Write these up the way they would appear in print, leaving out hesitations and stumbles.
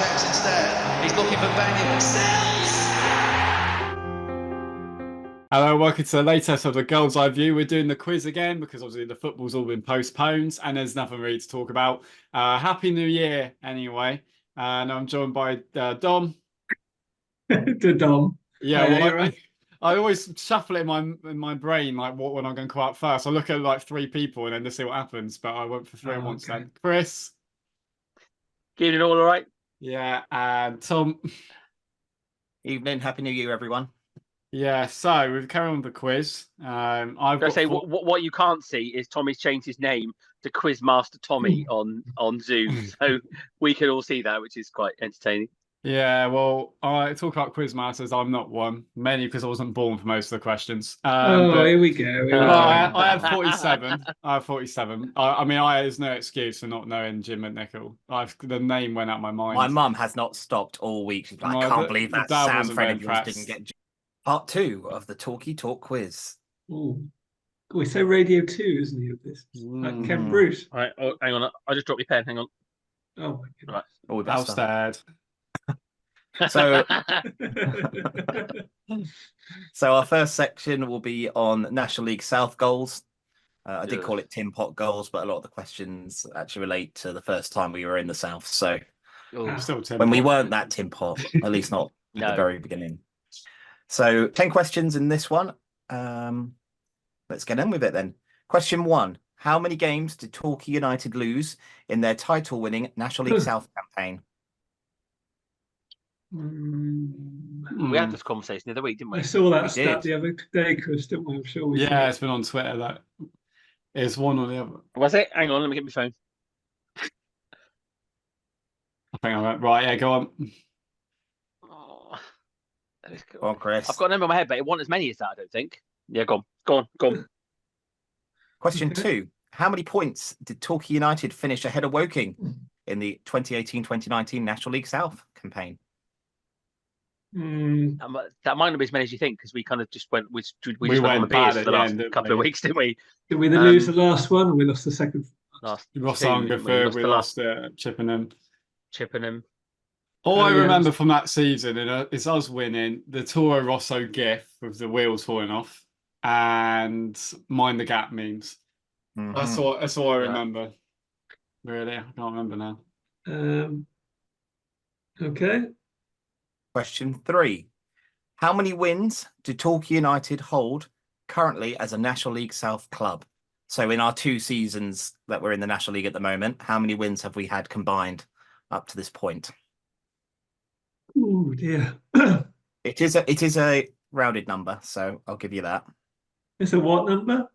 checks instead. He's looking for Bangor. Sills! Hello, welcome to the latest of the Gull'S Eye View. We're doing the quiz again because obviously the football's all been postponed and there's nothing really to talk about. Happy New Year, anyway. And I'm joined by Dom. To Dom. Yeah, Hey, well, right. I always shuffle it in my brain, like when I'm going to go out first. I look at like three people and then just see what happens. But I went for three at once then. Chris. Keeping it all right? Yeah, and Tom. Evening, Happy New Year, everyone. Yeah, so we've carried on with the quiz. I've got say what you can't see is Tommy's changed his name to Quizmaster Tommy on Zoom, so we can all see that, which is quite entertaining. Yeah, well, I talk about Quizmasters. I'm not one, mainly because I wasn't born for most of the questions. Here we go. I had 47. I have 47. I mean, there's no excuse for not knowing Jim McNichol. The name went out of my mind. My mum has not stopped all week. She's like, I can't believe that Sam friend of yours didn't get part 2 of the Torquaytalk quiz. Oh, we say Radio 2, isn't he? Of this, like Ken Bruce. All right, hang on. I just dropped your pen. Hang on. Oh my goodness. Right. Oh, that's sad. So, so our first section will be on National League South goals. I did call it Tin Pot goals, but a lot of the questions actually relate to the first time we were in the South. So when we weren't that Tin Pot, at least not at the very beginning. So 10 questions in this one. Let's get on with it then. Question 1. How many games did Torquay United lose in their title-winning National League South campaign? We had this conversation the other week, didn't we? I saw that stat the other day, Chris, didn't we? I'm sure we did. It's been on Twitter that it's one or the other. Was it? Hang on, let me get my phone. I think I went right. Yeah, go on. Oh, Go on, Chris. I've got a number in my head, but it wasn't as many as that, I don't think. Yeah, go on. Question 2. How many points did Torquay United finish ahead of Woking in the 2018-2019 National League South campaign? That might not be as many as you think, because we kind of just went. We just went on the bad beers for the last couple of weeks, didn't we? Did we lose the last one? Or we lost the second. We lost Hungerford. We lost Chippenham. All I remember from that season is us winning the Toro Rosso gif with the wheels falling off and mind the gap memes. That's all I remember. Really, I can't remember now. Okay. Question 3. How many wins do Torquay United hold currently as a National League South club? So in our 2 seasons that we're in the National League at the moment, how many wins have we had combined up to this point? Oh dear. It is a rounded number, so I'll give you that. It's a what number?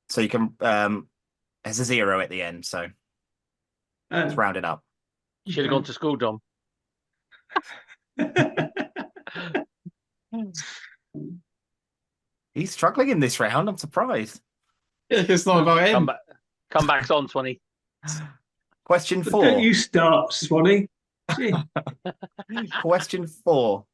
So you can there's a 0 at the end, so it's rounded up. You should have gone to school, Dom. He's struggling in this round. I'm surprised. It's not about him. Comebacks on 20. Question 4. Don't you start, Swanee. Question 4.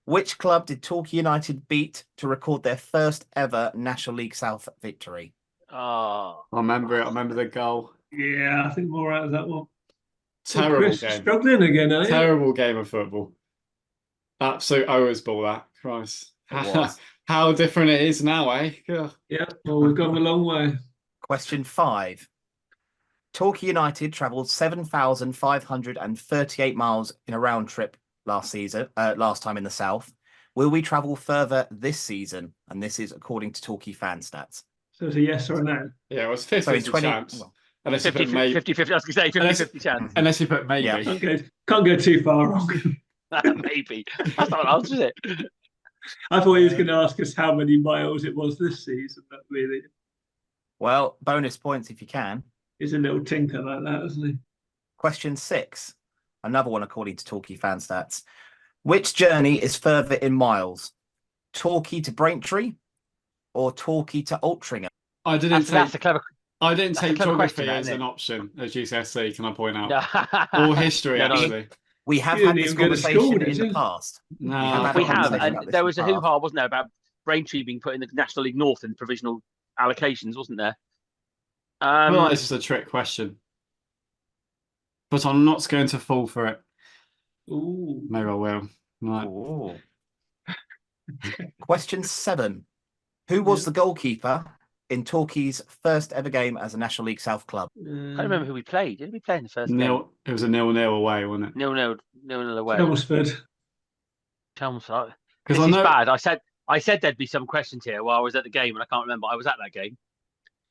Which club did Torquay United beat to record their first ever National League South victory? Oh, I remember it. I remember the goal. Yeah, I think more out of that one. Terrible Chris, game. struggling again, are you? Terrible game of football. Absolute Owers ball, that. Christ. How different it is now, eh? Yeah, well, we've gone a long way. Question 5. Torquay United travelled 7,538 miles in a round trip last time in the South. Will we travel further this season? And this is according to Torquay fan stats. So it's a yes or a no? Yeah, it was 50-50 chance. Unless 50, you put maybe. 50-50, I was going to say 50-50 chance. Unless you put maybe. Yeah. Can't go too far wrong. Maybe. That's not an answer, is it? I thought he was going to ask us how many miles it was this season, but really. Well, bonus points if you can. He's a little tinker like that, isn't he? Question 6. Another one according to Torquay fan stats. Which journey is further in miles? Torquay to Braintree or Torquay to Altrincham? I didn't That's a clever. I didn't take geography question, as isn't an it? option at GCSE, can I point out? No. Or history, No, no. actually. We have You had didn't this even go to conversation school, in did the you? past. No. We have, conversation and about there this was a in the hoo-ha, wasn't there, about Braintree being put in the National League North in provisional allocations, wasn't there? I feel like this is a trick question. But I'm not going to fall for it. Ooh. Maybe I will. Right. Ooh. Question 7. Who was the goalkeeper in Torquay's first ever game as a National League South club? I can't remember who we played. Did we play in the first game? It was a 0-0 away, wasn't it? 0-0 away. Chelmsford. Chelmsford. Because This I is know bad. I said there'd be some questions here while I was at the game, and I can't remember. I was at that game.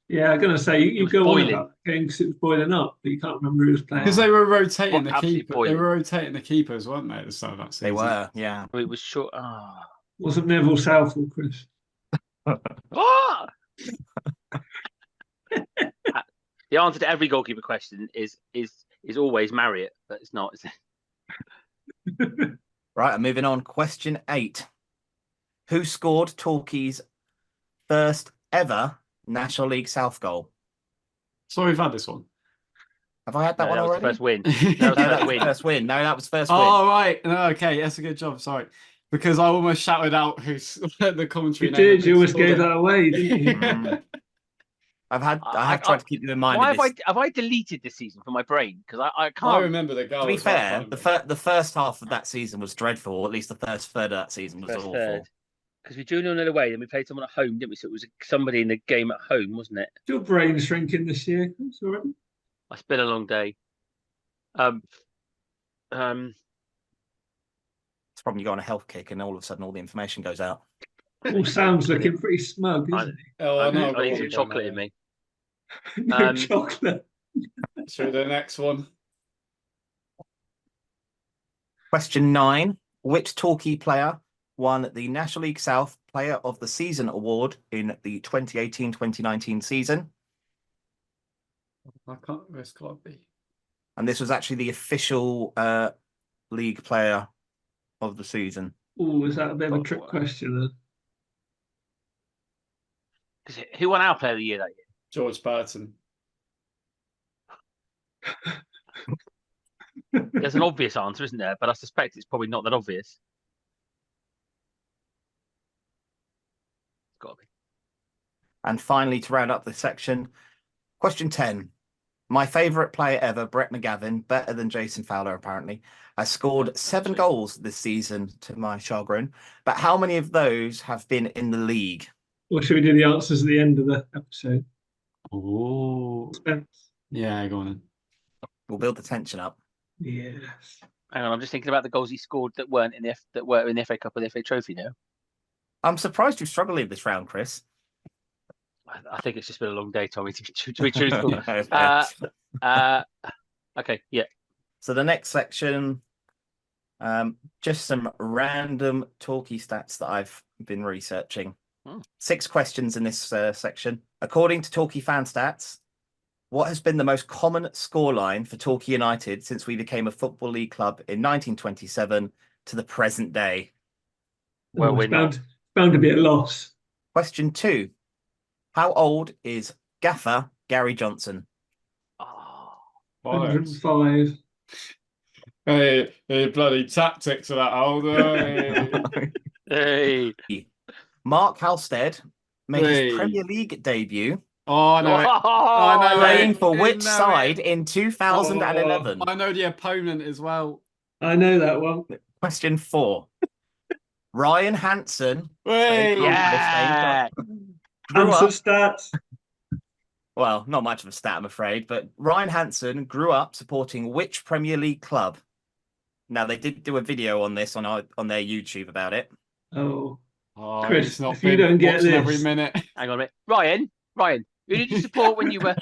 Yeah, I'm going to say you was go on boiling. about that game because it was boiling up, but you can't remember who was playing. because they were rotating What, the absolutely keeper. boiling. They were rotating the keepers, weren't they, at the start of that season? They were, yeah. It was short. Oh. Wasn't Neville Southall, Chris? Ah! The answer to every goalkeeper question is always Marriott, but it's not, is it? Right, moving on. Question 8. Who scored Torquay's first ever National League South goal? So we've had this one. Have I had that one was already? the first win. No, that was first win. No, that was first win. Oh, right. No, okay, that's a good job. Sorry. Because I almost shouted out who's the commentary You name. did. You almost gave that away, didn't you? I have tried to keep you in mind. Why of this. have I deleted this season from my brain? Because I can't. I remember the goal. To be as well, fair, can't I? the first half of that season was dreadful. Or at least the first third of that season was First awful. third. Because we drew 0-0 away, then we played someone at home, didn't we? So it was somebody in the game at home, wasn't it? Your brain's shrinking this year. It's all right. It's been a long day. It's probably you go on a health kick and all of a sudden all the information goes out. All Sam's looking pretty smug, isn't Oh, I know. I need some chocolate in me. he? No chocolate. So the next one. Question 9. Which Torquay player won the National League South Player of the Season award in the 2018-2019 season? I can't. This can't be. And this was actually the official league player of the season. Oh, is that a bit of a trick question then? Who won our player of the year that year? George Burton. There's an obvious answer, isn't there? But I suspect it's probably not that obvious. It's got to be. And finally, to round up this section, question 10. My favourite player ever, Brett McGavin, better than Jason Fowler apparently, has scored 7 goals this season to my chagrin. But how many of those have been in the league? Or should we do the answers at the end of the episode? Oh. Yeah, go on then. We'll build the tension up. Yes. Hang on, I'm just thinking about the goals he scored that weren't in the FA Cup or the FA Trophy now. I'm surprised you've struggled in this round, Chris. I think it's just been a long day, Tommy, to be truthful. Okay, yeah. So the next section, just some random Torquay stats that I've been researching. 6 questions in this section. According to Torquay fan stats, what has been the most common scoreline for Torquay United since we became a Football League club in 1927 to the present day? Well, we're bound to be a loss. Question 2. How old is Gaffer Gary Johnson? 105. Hey, bloody tactics of that old. Hey. Mark Halstead made his Premier League debut. Oh, no. I know. Playing for which side in 2011? I know the opponent as well. I know that one. Question 4. Ryan Hansen. Yeah. Hansen stats. Well, not much of a stat, I'm afraid, but Ryan Hansen grew up supporting which Premier League club? Now, they did do a video on this on their YouTube about it. Oh, Chris, if you don't get this, every minute. Hang on a minute. Ryan, who did you support when you were?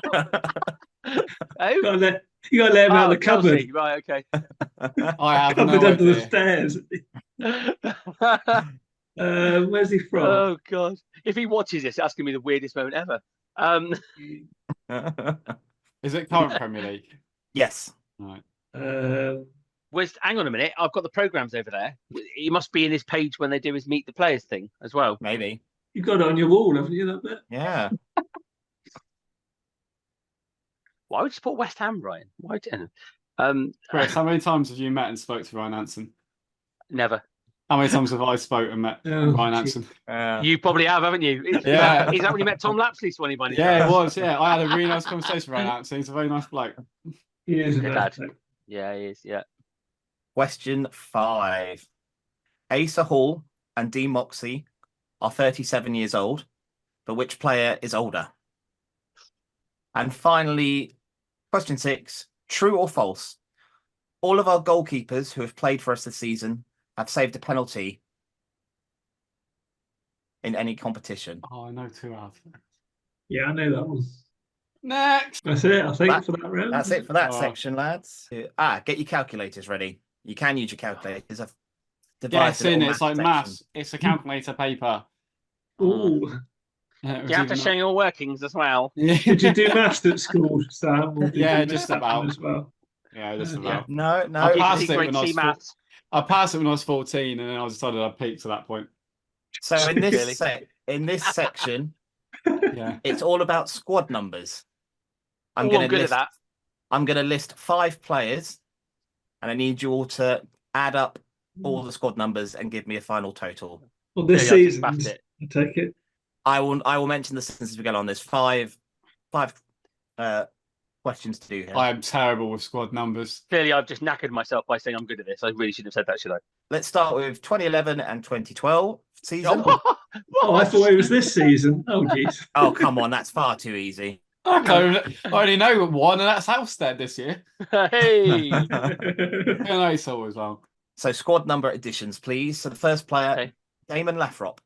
Oh, you gotta let him out of the cupboard. Chelsea. Right, okay. I have Cupboard no under the idea. stairs. Where's he from? Oh God! If he watches this, that's gonna be the weirdest moment ever. Is it current Premier League? Yes. Right. Hang on a minute. I've got the programs over there. He must be in his page when they do his meet the players thing as well. Maybe. You've got it on your wall, haven't you? That bit. Yeah. Why would you support West Ham, Ryan? Why didn't? Chris, how many times have you met and spoke to Ryan Hansen? Never. How many times have I spoke and met Ryan Hansen? You probably have, haven't you? Yeah. Is that when you met Tom Lapsley, Swanee Bunny? Yeah, it was. Yeah, I had a really nice conversation with Ryan Hansen. He's a very nice bloke. He is a Good nice lad. bloke. Yeah, he is. Yeah. Question 5. Asa Hall and Dean Moxey are 37 years old, but which player is older? And finally, question 6. True or false? All of our goalkeepers who have played for us this season have saved a penalty in any competition. Oh, I know 2 out of 3. Yeah, I know that one. Next. That's it, I think, That- for that round. That's it for that Oh. section, lads. Get your calculators ready. You can use your calculators. I've Yeah, devised it's a little in. It's like section. maths. It's a calculator paper. Ooh. It was You have to even- show your workings as well. Yeah. Did you do maths at school, Sam? Or did Yeah, you miss just that one about. as well? Yeah, just Yeah. about. No, I passed GCSE it grade when I C was maths. I passed it when I was 14, and then I decided I'd peaked to that point. So in Really? this section, Yeah. it's all about squad numbers. I'm I'm going to good list. at that. I'm going to list 5 players, and I need you all to add up all the squad numbers and give me a final total. Well, this Clearly, I just season, baffed it. I take it. I will mention the since we go on. There's five questions to do here. I am terrible with squad numbers. Clearly, I've just knackered myself by saying I'm good at this. I really shouldn't have said that, should I? Let's start with 2011 and 2012 season. Oh, I thought it was this season. Oh, geez. Oh, come on, that's far too easy. I already know one, and that's Halstead this year. Hey, And I saw as well. So squad number additions, please. So the first player, Okay. Damon Lathrop.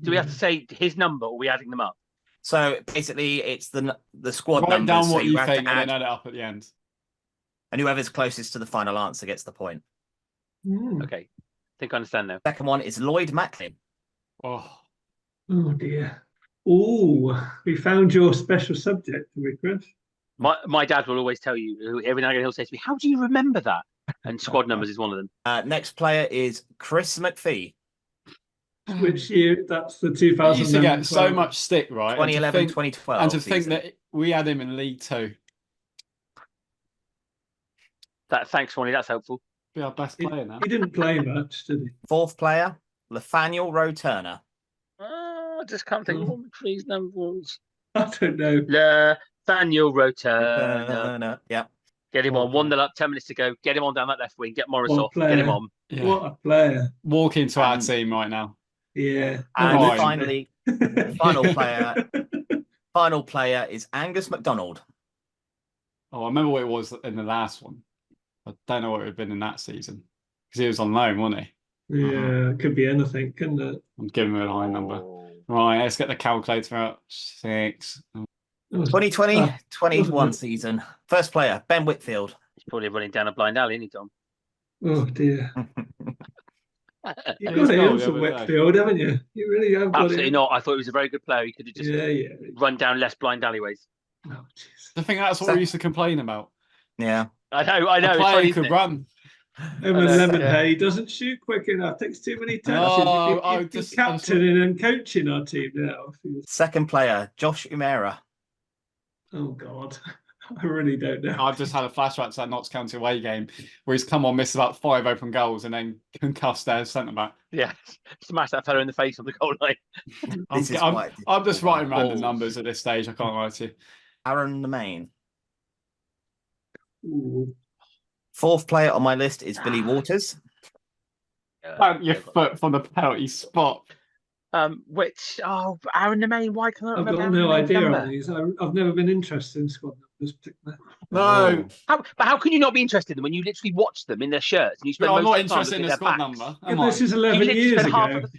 do we have to say his number, or are we adding them up? So basically, it's the squad Write numbers. down so what you you have think, to and add, then add it up at the end. and whoever's closest to the final answer gets the point. Okay, I think I understand now. Second one is Lloyd Macklin. Oh, Oh, dear. Oh, we found your special subject, did we, Chris? My dad will always tell you, every now and again he'll say to me, "How do you remember that?" And squad numbers is one of them. Next player is Chris McPhee. Which year? That's the he 2012. used to get so much stick, right? 2011, 2012 And to think season. that we had him in League Two. Thanks, Swanee. That's helpful. Be our best player now. He didn't play much, did he? Fourth player, Nathaniel Rowe Turner. I just can't think of what McPhee's number was. I don't know. Nathaniel Roter. Turner. Yeah. Get him on. 1-0 up, 10 minutes to go. Get him on down that left wing. Get Morris What off. Get him player? on. Yeah. What a player. Walk into our And- team right now. Yeah. And Right. finally, final player is Angus MacDonald. Oh, I remember what it was in the last one. I don't know what it would have been in that season. Because he was on loan, wasn't he? Yeah, it could be anything, couldn't it? I'm giving him a high number. Oh. Right, let's get the calculator out. 6. 2020, Oh, 21 wasn't it? season. First player, Ben Whitfield. He's probably running down a blind alley, isn't he, Tom? Oh, dear. You've He's got it got in the for other day. Whitfield, haven't you? You really have got Absolutely it. not. I thought he was a very good player. He could have just Yeah. run down less blind alleyways. Oh, jeez. I think that's what we used to complain about. Yeah. I know. A It's player funny, who isn't could it? run. Evan know, Lemonhay doesn't shoot quick enough, takes too many touches. Oh, I He's just- captaining and coaching our team now. Second player, Josh Umera. Oh, God. I really don't know. I've just had a flashback to that Notts County away game where he's come on, missed about 5 open goals and then concussed their centre back. Yeah. Smash that fella in the face on the goal line. This is quite a I'm just difficult writing one. random numbers at this stage. I can't lie to you. Aaron the Main. Ooh. Fourth player on my list is Billy Waters. Plant your foot from the penalty spot. Aaron the Main. Why can't I I've remember got Aaron no the Main's idea number? on these. I've never been interested in squad numbers particularly. No, How can you not be interested in them when you literally watch them in their shirts and you spend I'm most not of the time interested in looking the at their squad backs? number. Yeah, Am this I? is You 11 literally years spend half ago. of the...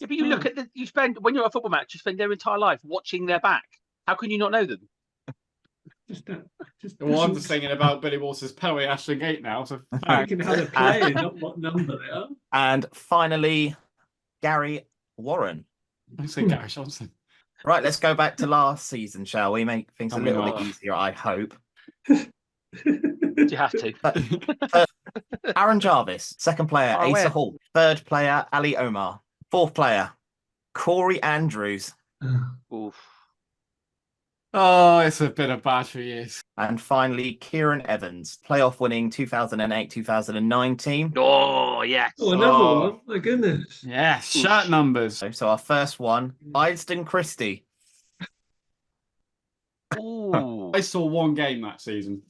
Yeah, but you look at you spend when you're at a football match, you spend their entire life watching their back. How can you not know them? Just Well, I'm just thinking about Billy Waters' penalty at Ashton Gate now. So thinking how they're playing, not what number they are. And finally, Gary Warren. I say Gary Johnson. Right, let's go back to last season, shall we? Make things a Can we little not? bit easier, I hope. You have to. Aaron Jarvis. Second player, Far Asa away. Hall. Third player, Ali Omar. Fourth player, Corey Andrews. Oof. Oh, it's been a bad few years. And finally, Kieran Evans. Playoff winning 2008-2009 team. Oh yes. Oh, another Oh. one. My goodness. Yeah, shirt numbers. So our first one, Ideston Christie. Ooh. I saw one game that season.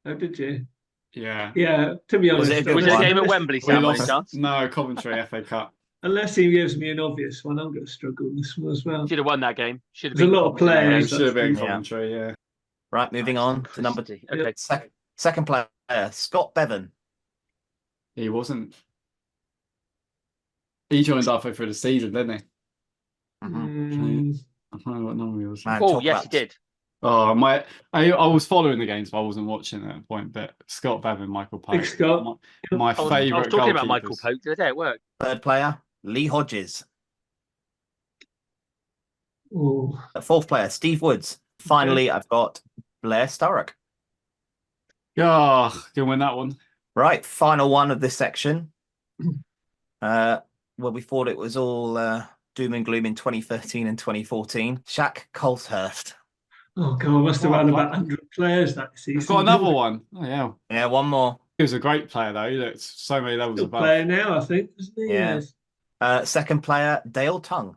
How did you? Yeah. Yeah, to be Was honest. it a good Was it a one? game at Wembley, We Sam, by any lost. chance? No, Coventry FA Cup. Unless he gives me an obvious one, I'm going to struggle with this one as well. Should have won that game. Should have There's been a lot of Coventry in that Yeah, players. it should have been Yeah. Coventry, yeah. Right, moving on to number Christie. Okay. second player, Scott Bevan. He wasn't. He joined halfway through the season, didn't he? Mm, I don't know what number he was. Man, Oh, talk yes, about- he did. Oh, I was following the games, but I wasn't watching at that point. But Scott Bevan, Michael Pope. Big Scott. My I was favourite talking about Michael goalkeepers. Pope the other day at work. Third player, Lee Hodges. oh, Fourth player, Steve Woods. Finally, I've got Blair Sturrock. Oh, can win that one. Right, final one of this section. Well, we thought it was all doom and gloom in 2013 and 2014. Shaq Colshurst. oh God, I must have Oh, had what? about 100 players that season. I've got another one. Oh, yeah. Yeah, one more. He was a great player, though. He looked so many levels Still above. player now, I think, isn't he? Yeah. Yes. Second player, Dale Tongue.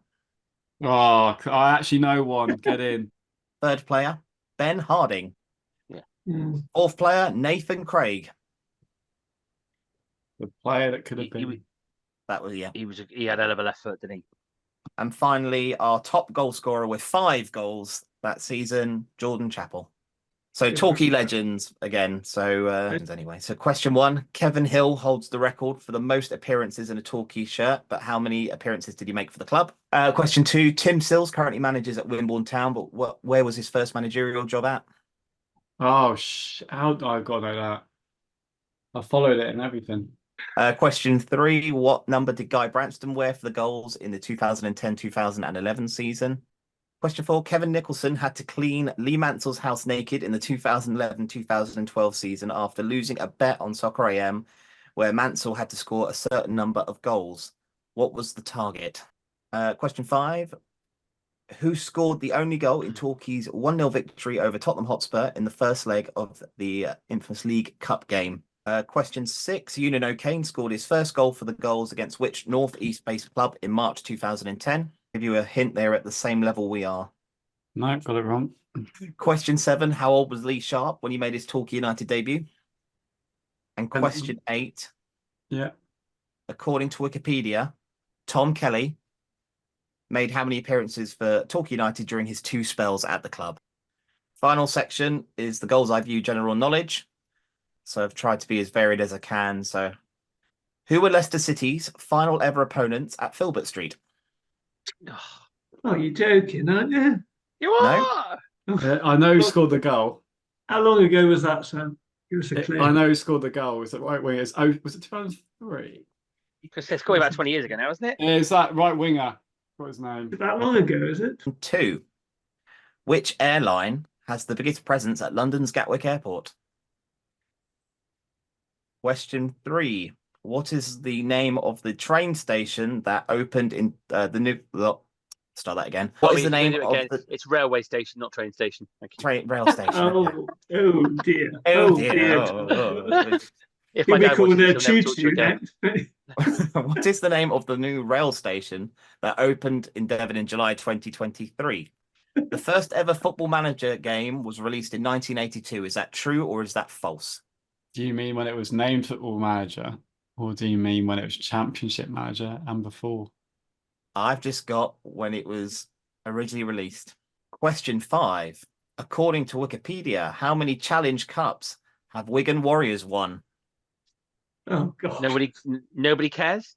Oh, I actually know one. Get in. Third player, Ben Harding. Mm. Fourth player, Nathan Craig. The player that could have He- been. That was, yeah. He had a hell of a left foot, didn't he? And finally, our top goal scorer with 5 goals that season, Jordan Chappell. So Good Torquay question. legends again. So anyway, so question 1, Kevin Hill holds the record for the most appearances in a Torquay shirt, but how many appearances did he make for the club? Question 2, Tim Sills currently manages at Wimborne Town, but where was his first managerial job at? Oh, how I've got to know that. I followed it and everything. Question 3, what number did Guy Branston wear for the goals in the 2010-2011 season? Question 4, Kevin Nicholson had to clean Lee Mansell's house naked in the 2011-2012 season after losing a bet on Soccer AM where Mansell had to score a certain number of goals. What was the target? Question 5, who scored the only goal in Torquay's 1-0 victory over Tottenham Hotspur in the first leg of the infamous League Cup game? Question 6, Eunan O'Kane scored his first goal for the goals against which North East-based club in March 2010? Give you a hint, they're at the same level we are. No, got it wrong. Question 7, how old was Lee Sharp when he made his Torquay United debut? And question 8, Yeah. according to Wikipedia, Tom Kelly made how many appearances for Torquay United during his 2 spells at the club? Final section is the goals I view general knowledge. So I've tried to be as varied as I can. So who were Leicester City's final ever opponents at Filbert Street? Oh, you're joking, aren't you? You are. I know who scored the goal. How long ago was that, Sam? Give us a clue. I know who scored the goal. Was it right wing? Was it 2003? Because it's going about 20 years ago now, isn't it? Is that right winger? What was his name? Is that long ago, is it? 2, which airline has the biggest presence at London's Gatwick Airport? Question 3, what is the name of the train station that opened in the new... Start that again. What is the name of the It's railway station, not train station. Thank you. train rail station? Oh, oh dear. Oh, dear. Oh. If You'll my be dad called watches, a he'll never talk to you choo-choo again. next. What is the name of the new rail station that opened in Devon in July 2023? The first ever Football Manager game was released in 1982. Is that true or is that false? Do you mean when it was named Football Manager, or do you mean when it was Championship Manager and before? I've just got when it was originally released. Question 5. According to Wikipedia, how many Challenge Cups have Wigan Warriors won? Oh, God. Nobody cares.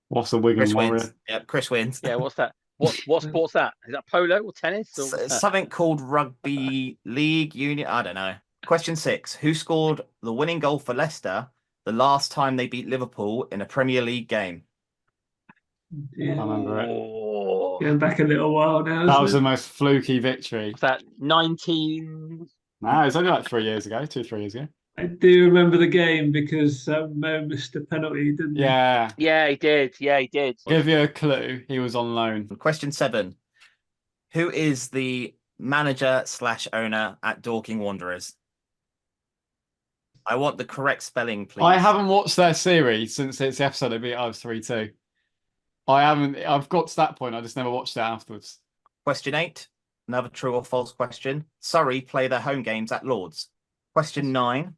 What's a Wigan Chris Warrior? wins. Yep, Chris wins. Yeah, what's that? What sport's that? Is that polo or tennis? Or what's that? Something called Rugby League Union. I don't know. Question 6. Who scored the winning goal for Leicester the last time they beat Liverpool in a Premier League game? I remember it. Oh, Going back a little while now. That was isn't the most fluky victory. what's that? 19. No, it's only like 3 years ago, 3 years ago. it? I do remember the game because Mo missed a penalty, didn't he? Yeah. Yeah, he did. Yeah, he did. Give you a clue. He was on loan. Question 7. Who is the manager/owner at Dorking Wanderers? I want the correct spelling, please. I haven't watched their series since its episode of beat us 3-2. I've got to that point. I just never watched it afterwards. Question 8. Another true or false question. Surrey play their home games at Lord's. Question 9.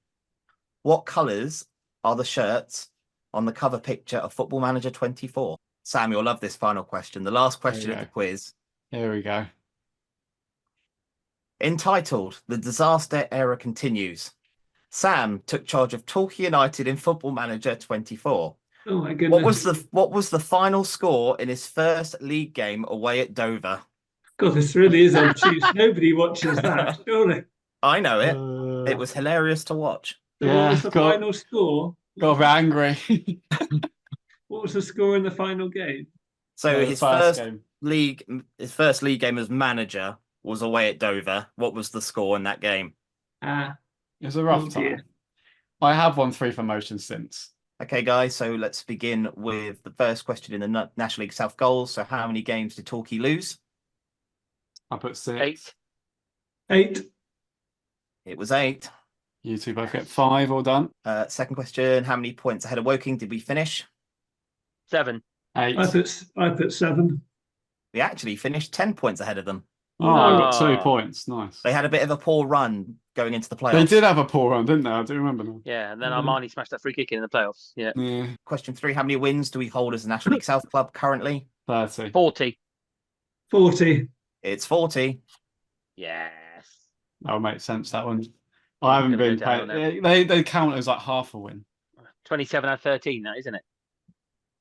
What colours are the shirts on the cover picture of Football Manager 24? Sam, you'll love this final question. The last question of the quiz. Here we go. Entitled, The Disaster Era Continues. Sam took charge of Torquay United in Football Manager 24. Oh my goodness. What was the final score in his first league game away at Dover? God, this really is obtuse. Nobody watches that, surely. I know it. It was hilarious to watch. So what was the final score? Got angry. What was the score in the final game? So his first league game as manager was away at Dover. What was the score in that game? It was a rough time. I have won 3 promotions since. Okay, guys, so let's begin with the first question in the National League South goals. So how many games did Torquay lose? I put 6. 8. It was 8. You two both get 5, all done. Second question, how many points ahead of Woking did we finish? 7. 8. I put 7. We actually finished 10 points ahead of them. Oh, I got 2 points. Nice. They had a bit of a poor run going into the playoffs. They did have a poor run, didn't they? I do remember now. Yeah, and then Armani smashed that free kick in the playoffs. Yeah. Question 3, how many wins do we hold as a National League South club currently? 30. 40. 40. It's 40. Yes. That'll make sense, that one. I haven't been paid. They count as like half a win. 27 out of 13, that, isn't it?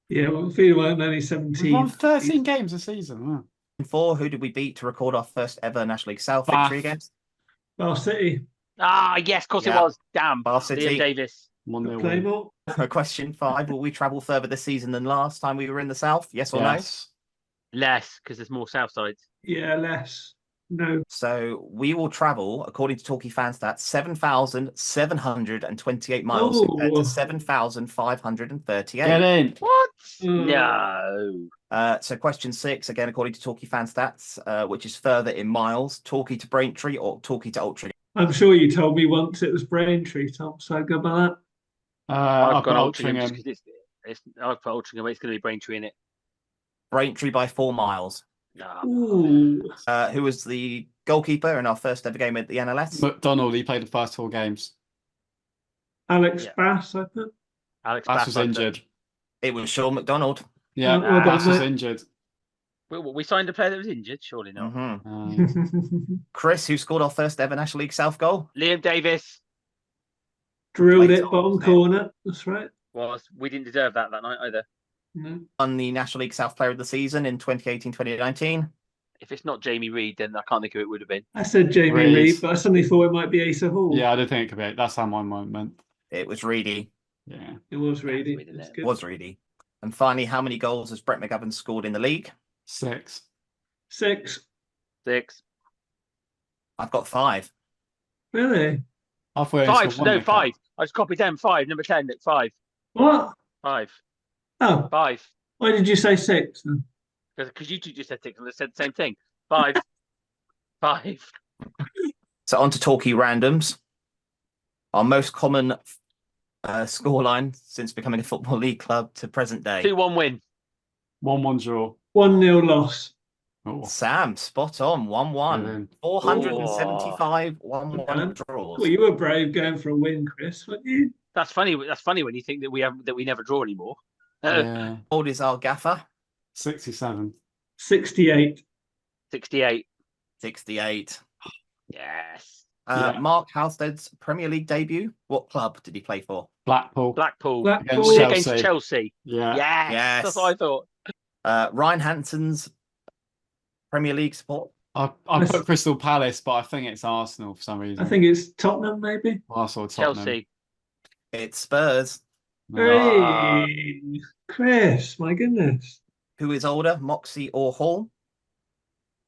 Yeah, well, Field weren't only 17. We've won 13 games a season. Wow. 4, who did we beat to record our first ever National League South victory against? Bath City. Ah, yes, of course it was. Damn. Bath City. Liam Davis. 1-0 Claymore. Question 5, will we travel further this season than last time we were in the South? Yes or Yes. Less, because there's more South sides. Yeah, less. No. So we will travel, according to Torquay fan stats, 7,728 miles compared to 7,538. Get in. What? No. So question 6, again, according to Torquay fan stats, which is further in miles, Torquay to Braintree or Torquay to Altrincham? I'm sure you told me once it was Braintree, Tom, so I'd go by that. I've got Altrincham. I've put Altrincham, but it's going to be Braintree in it. Braintree by 4 miles. Ooh. Who was the goalkeeper in our first ever game at the NLS? McDonald, he played the first 4 games. Alex Bass, I put. Alex Bass was injured. It was Sean McDonald. Yeah, Bass was injured. We signed a player that was injured, surely not. Chris, who scored our first ever National League South goal? Liam Davis. Drilled it bottom corner. That's right. We didn't deserve that night either. No. Won the National League South Player of the Season in 2018-2019. If it's not Jamie Reid, then I can't think who it would have been. I said Jamie Reid, but I suddenly thought it might be Asa Hall. Yeah, I did think of it. That's how my mind went. It was Reedy. Yeah. It was Reedy. It was Reedy. And finally, how many goals has Brett McGovern scored in the league? 6. 6. 6. I've got 5. Really? 5. No, 5. I just copied them. 5. Number 10. 5. What? 5. Oh. 5. Why did you say 6 then? Because you two just said 6 and I said the same thing. 5. 5. So on to Torquay randoms. Our most common scoreline since becoming a Football League club to present day. 2-1 win. 1-1 draw. 1-0 loss. Oh. Sam, spot on. 1-1. 475 1-1 draws. Well, you were brave going for a win, Chris, weren't you? That's funny. That's funny when you think that we never draw anymore. Yeah. How old is our gaffer? 67. 68. 68. 68. Yes. Mark Halstead's Premier League debut. What club did he play for? Blackpool. Against Chelsea. Yeah. Yes. That's what I thought. Ryan Hansen's Premier League support. I put Crystal Palace, but I think it's Arsenal for some reason. I think it's Tottenham, maybe. Arsenal, Tottenham. Chelsea. It's Spurs. Hey, Chris, my goodness. Who is older, Moxie or Hall?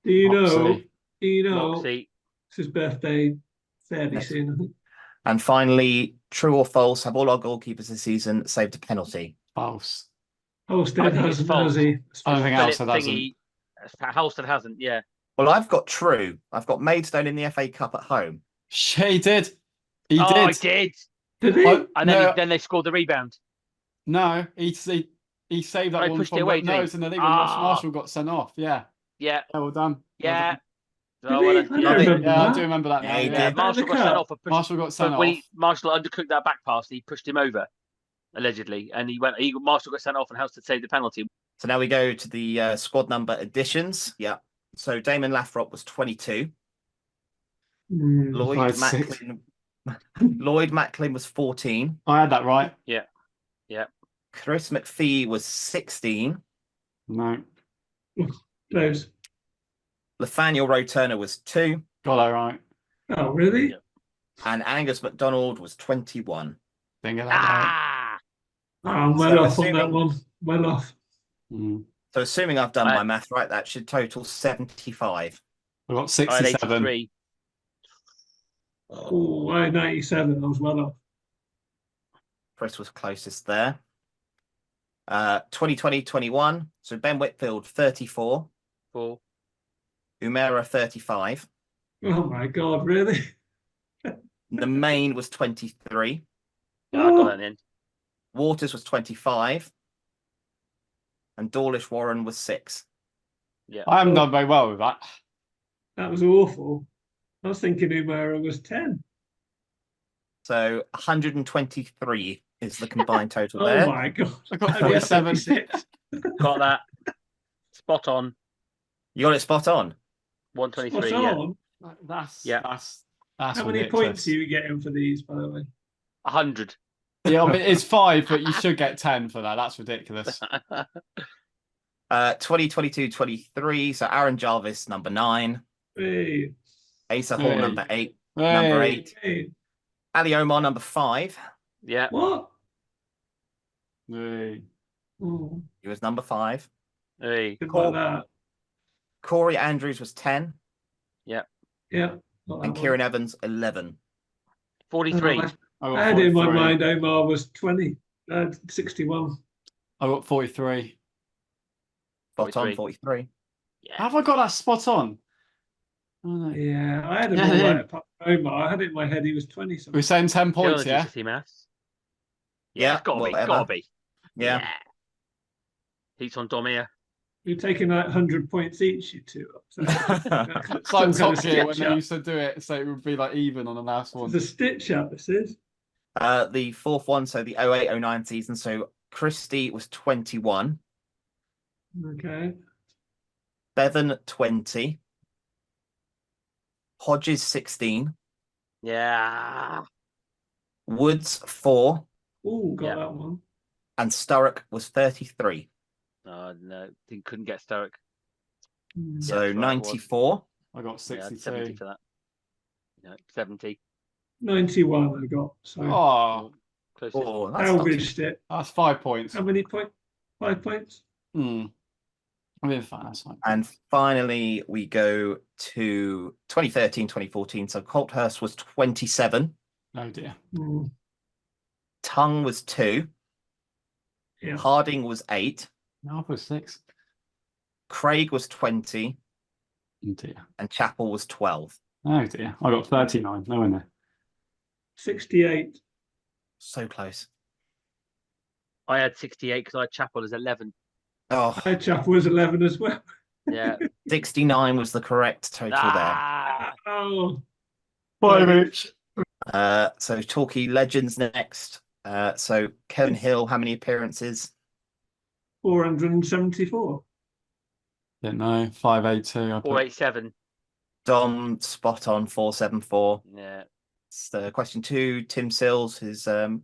Do you Moxie. know? Do you know? Moxie. It's his birthday fairly soon, I think. And finally, true or false, have all our goalkeepers this season saved a penalty? False. Holstead hasn't, has he? I don't think Halstead hasn't. Halstead hasn't, yeah. Well, I've got true. I've got Maidstone in the FA Cup at home. He did. He did. I did. Did he? And then they scored the rebound. No, he saved that one pushed from it away, nose in the league when Marshall got sent off. Yeah. Yeah. Well done. Yeah. Oh, well, I don't yeah. remember Yeah, I that. do remember that now. Yeah, he Yeah. did. Marshall got sent off for pushing. Marshall got sent But when off. Marshall undercooked that back pass, he pushed him over, allegedly, and Marshall got sent off and House to save the penalty. So now we go to the squad number additions. Yeah. So Damon Lathrop was 22. I had 6. Lloyd Macklin was 14. I had that right. Yeah. Chris McPhee was 16. No. Close. Nathaniel Rowe Turner was 2. Got that right. Oh, really? Yeah. And Angus MacDonald was 21. Didn't get that right. Ah, Oh, I'm well So off on that assuming- one. Well off. Mm. So assuming I've done I- my math right, that should total 75. I got I had 67. 83. Oh, I had 97. I was well off. Chris was closest there. 2020-21. So Ben Whitfield, 34. 4. Umera, 35. Oh my God, really? The main was 23. Yeah, I got that in. Waters was 25. And Dawlish Warren was 6. Yeah. I haven't done very well with that. That was awful. I was thinking Umara was 10. So 123 is the combined total Oh there. my God. I got Only 47. 76. Got that. Spot on. You got it spot on. 123. Spot Yeah. on. That's Yeah. that's How many ridiculous. points are you getting for these, by the way? 100. Yeah, I mean it's 5, but you should get 10 for that. That's ridiculous. 2022-23. So Aaron Jarvis, number 9. Hey, Asa Hall, Hey. number 8. Number Hey. 8. hey, Ali Omar, number 5. Yeah. what? Hey. Oh, He was number 5. Hey. didn't Cool. like that. Corey Andrews was 10. Yeah. Not that And one. Kieran Evans, 11. 43. I got I had in my 43. mind Omar was 20. 61. I got 43. Spot on, 43. 43. Yeah. Have I got that spot on? Oh, no. Yeah, I had him Yeah, all yeah. right apart from Omar. I had it in my head he was 20 We're something. saying 10 Still points, on yeah? GCSE maths. Yeah, It's gotta be. whatever. Gotta be. Yeah. Heats on Dom here. You're taking like 100 points each, you two. So It's like Top Gear when they used to do it, so it would be like even on the last one. It's a stitch up, this is. The fourth one, so the 08-09 season. So Christie was 21. Okay. Bevan, 20. Hodges, 16. Yeah. Woods, 4. Oh, got Yeah. that one. And Sturrock was 33. Oh, no. Couldn't get Stoic. Hmm. So that's right, it was. 94. I got Yeah, 70 62. for that. Yeah, 70. 91 I got. So Oh, Closest. Oh, that's not too- averaged it. that's 5 points. How many points? 5 points? Hmm. I mean, fine, that's fine. And finally, we go to 2013-2014. So Colthurst was 27. Oh dear. Hmm. Tongue was 2. Yeah. Harding was 8. No, I put 6. Craig was 20. Oh dear. And Chappell was 12. Oh dear. I got 39. No one there. 68. So close. I had 68 because I had Chapel as 11. Oh, Headchap was 11 as well. Yeah. 69 was the correct total Ah, Oh, 5 each. there. So Torquay Legends next. So Kevin Hill, how many appearances? 474. Didn't know. 582. I put 487. Dom, spot on, 474. Yeah. So question 2, Tim Sills, his club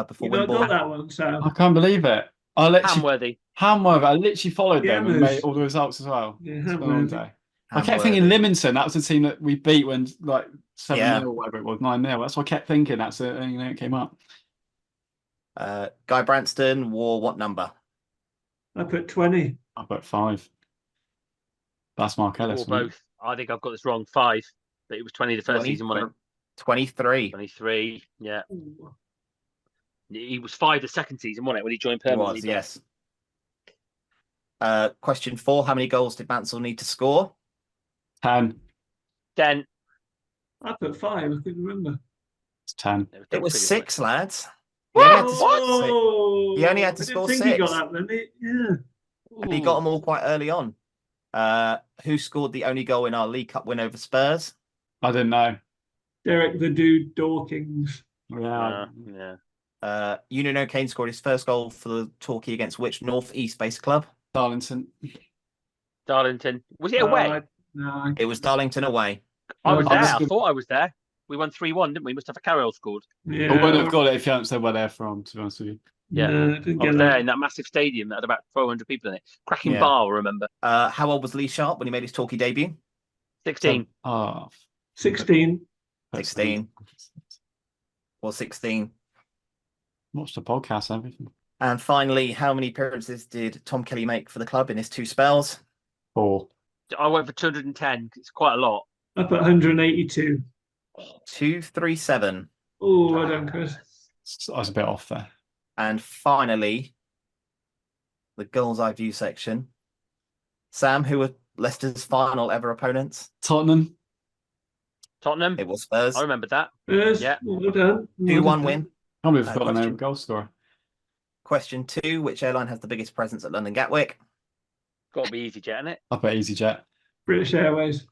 before You not got Wimborne. that one, Sam? I can't believe it. I literally Hamworthy. Hamworth. I literally followed them and Hammers. made all the results as well. Yeah, It's been a long Hamworthy. day. I kept thinking Livingston. That was the team that we beat when like 7-0 Yeah. or whatever it was, 9-0. That's what I kept thinking. That's it. And then it came up. Guy Branston wore what number? I put 20. I put 5. That's Mark Or Ellis. wasn't it? both. I think I've got this wrong. 5. But it was 20 the first 20, season, wasn't it? 23. 23. Yeah. Ooh. He was 5 the second season, wasn't it? When he joined It permanently. was, yes. Question 4, how many goals did Mansell need to score? 10. 10. I put 5. I couldn't remember. It's 10. It was pretty 6, lads. What? He only had to score six. Oh, He only had to I didn't score think he got 6. that many. Yeah. And he got them all quite early on. Who scored the only goal in our League Cup win over Spurs? I didn't know. Derek the Dude Dawkins. Yeah. Yeah. Union O'Kane scored his first goal for the Torquay against which North East based club? Darlington. Darlington. Was it away? No. It was Darlington away. I was I there. was I gonna- thought I was there. We won 3-1, didn't we? Mustafa Carroll scored. Yeah. I wouldn't have got it if you hadn't said where they're from, to be honest with you. Yeah. No, I didn't I get was there that. in that massive stadium that had about 400 people in it. Cracking Yeah. bar, I remember. How old was Lee Sharp when he made his Torquay debut? 16. Oh, 16. 16. Or 16. Watch the podcast, everything. And finally, how many appearances did Tom Kelly make for the club in his 2 spells? 4. I went for 210. It's quite a lot. Up at 182. 237. Oh, well done, Chris. I was a bit off there. And finally, the Gull'S Eye View section. Sam, who were Leicester's final ever opponents? Tottenham. Tottenham. It was Spurs. I remember that. Spurs, Yeah. well done. 2-1 win. Can't believe I forgot the name question. of goal scorer. Question 2, which airline has the biggest presence at London Gatwick? Got to be EasyJet, isn't it? I bet EasyJet. British Airways.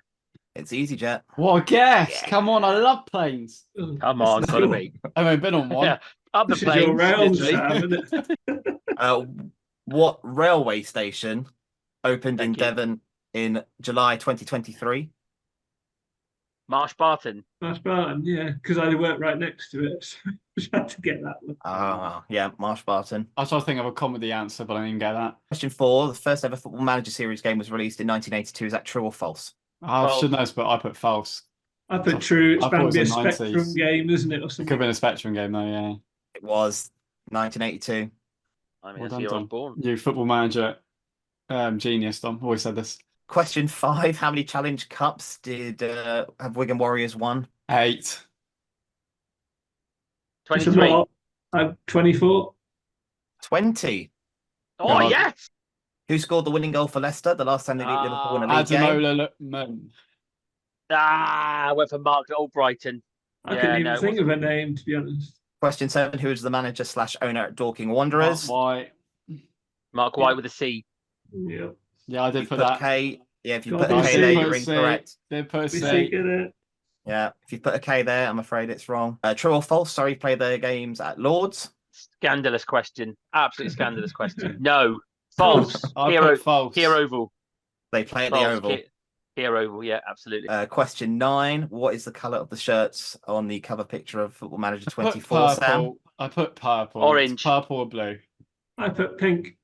It's EasyJet. What a guess! Yeah. Come on, I love planes. Oh, Come on, this is got to your- be. I've only been on one. Yeah. Up the This is your planes. realm, literally. Sam, isn't it? What railway station opened in Thank you. Devon in July 2023? Marsh Barton. Marsh Barton, yeah, because I work right next to it. So I had to get that one. Yeah, Marsh Barton. I was trying to think of a comedy answer, but I didn't get that. Question 4, the first ever Football Manager Series game was released in 1982. Is that true or false? I False. should know this, but I put false. I put true. It's I thought bound it to be a was the 90s. Spectrum game, isn't it, or It could have something? been a Spectrum game, though, yeah. It was 1982. I mean, Well that's done, the year I was Tom. born. You football manager genius, Tom. Always said this. Question 5, how many Challenge Cups did have Wigan Warriors won? 8. It's a 23. lot. I'm 24. 20. Oh, God. yes. Who scored the winning goal for Leicester the last time they beat Liverpool in a league game? Ademola Lookman. I went for Mark Albrighton. I Yeah, couldn't no, even it think of wasn't. a name, to be honest. Question 7, who is the manager / owner at Dorking Wanderers? Why? Mark White with a C. Yeah. Yeah, I If did you put put that. K, yeah, if you God, put a I K see. there, Put you're incorrect. Did put We C. see it. Yeah, if you put a K there, I'm afraid it's wrong. True or false? Sorry, play their games at Lords. Scandalous question. Absolutely scandalous question. No. False. I Hero. put false. Here Oval. They play at the False. Oval. Here Oval. Yeah, absolutely. Question 9, what is the colour of the shirts on the cover picture of Football Manager I put 24, Sam? purple. I put purple. Orange. It's purple or blue. I put pink.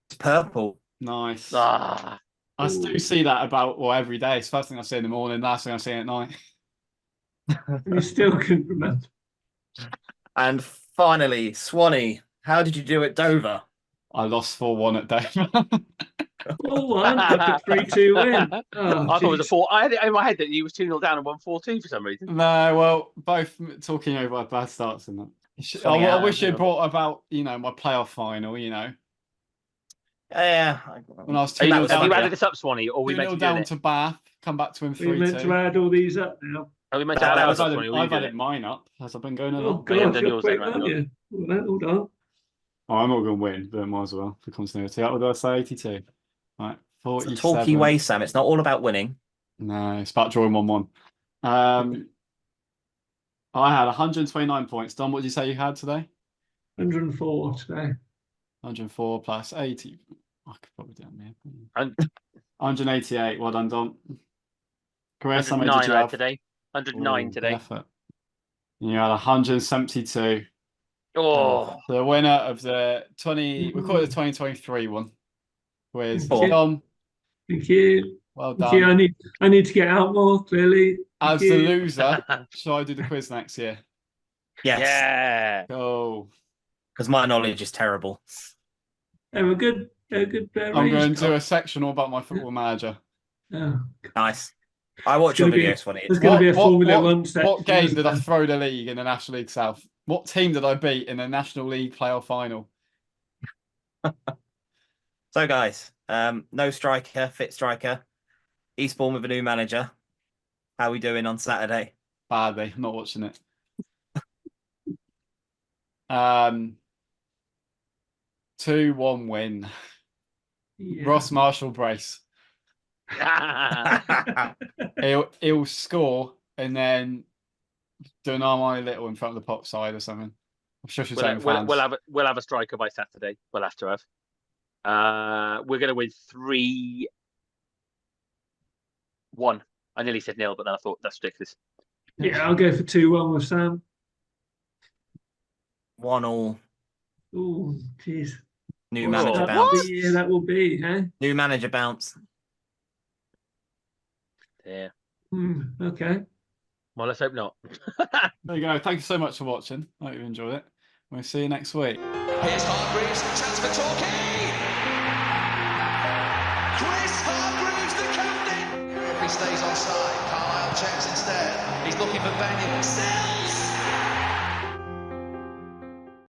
It's purple. Nice. Ah, I do see that about every day. It's the first thing I see in the morning, last thing I see at night. And you still couldn't remember. And finally, Swanee, how did you do at Dover? I lost 4-1 at Dover. 4-1, up a 3-2 win. Oh, I thought it was a jeez. 4. I had it in my head that he was 2-0 down and won 4-2 for some reason. No, well, both talking over bad starts in that. Funny I how, wish you yeah. brought about, my playoff final, Yeah. when I was Have 2-0 was you funny, down, yeah. added this up, Swanee, or are we meant to 2-0 be doing down it? to Bath, come back to win We're meant to 3-2. add all these up now. Are we meant to add that ours was up, I've Swanee? or are you added doing it? mine up as I've been going Oh, along. you haven't God, done you're yours then, quick, right? aren't you? Hold on. Oh, I'm not going to win, but might as well for continuity. What did I say? 82. Right, It's 47. a talky way, Sam. It's not all about winning. No, it's about drawing 1-1. I had 129 points. Don, what did you say you had today? 104 today. 104 plus 80. I could probably do it, man. And 188. Well done, Don. Chris, how many 109 did you I had have? today. 109 Ooh, today. effort. You had 172. Oh, The winner of the 20, we call it the 2023 one. Quiz. Thank you. Tom, Thank you. well Thank you. done. I need to get out more, clearly. As Thank the you. loser, shall I do the quiz next year? Yes. yeah. Oh, Because my knowledge is terrible. They were good. They were good. I'm going to do a section all about my football manager. Oh, Nice. I watch It's your gonna be- videos, Swanee. there's going to be a Formula what, One section. what game isn't did I there? throw the league in the National League South? What team did I beat in the National League playoff final? So, guys, no striker, fit striker. Eastbourne with a new manager. How are we doing on Saturday? Badly. I'm not watching it. 2-1 win. Yeah. Ross Marshall brace. He'll score and then do an Armani little in front of the pop side or something. I'm sure she's we'll have a striker by Saturday. We'll have to have. We're going to win 3-1. I nearly said nil, but then I thought that's ridiculous. Yeah, I'll go for 2-1 with Sam. 1-1. Oh, jeez. New manager That bounce. will be, yeah, that will be, huh? New manager bounce. Yeah. Okay. Well, let's hope not. There you go. Thank you so much for watching. I hope you enjoyed it. We'll see you next week. Here's Hargreaves, chance for Torquay. Chris Hargreaves, the captain. If he stays on side, Carlisle checks instead. He's looking for Benyon. Sells.